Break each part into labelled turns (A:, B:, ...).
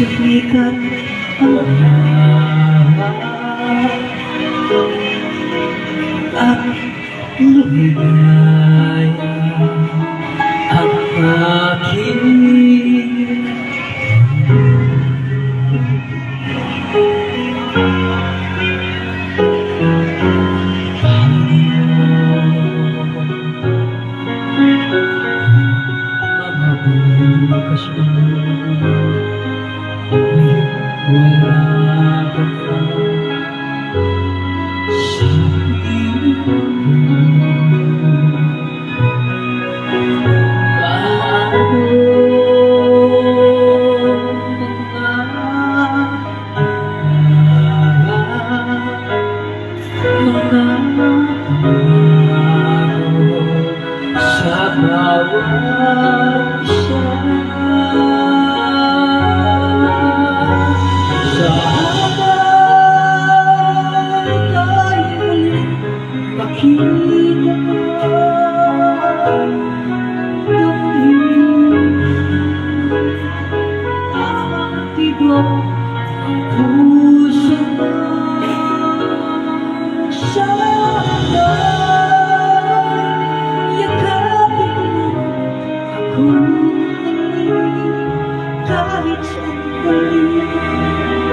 A: Sumikat at lumigaya ang aking bukas wala ka pa sa piling ko. Paano mga sa bawat isa. Makita ang tibok ng puso mo. Sana yakapin mo ako kahit sandali,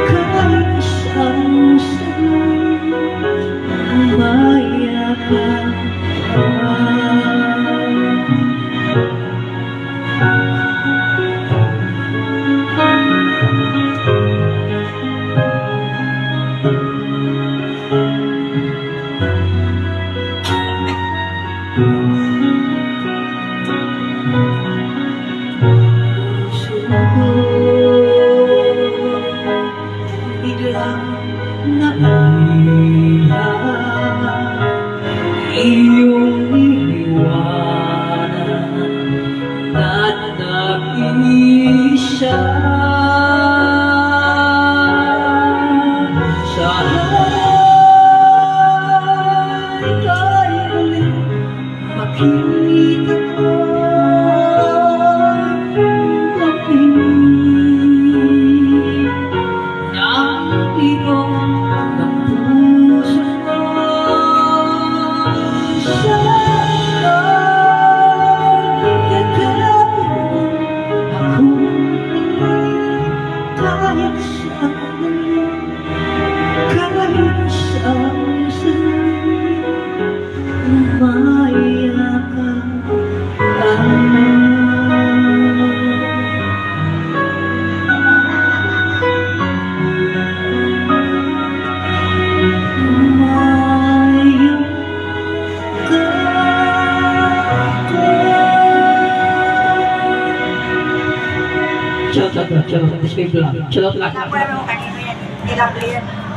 A: kahit isang saglit. Umayakap puso ko biglang naiyak, iyong iniwanan at nag-isa. Sana'y ika'y muling makita ko ang pinig ng tibok ng puso mo. Sana'y yakapin mo ako kahit sandali, kahit isang saglit. Umayakap Charot lang.
B: Wala mo kanino yan. Ilabli yan.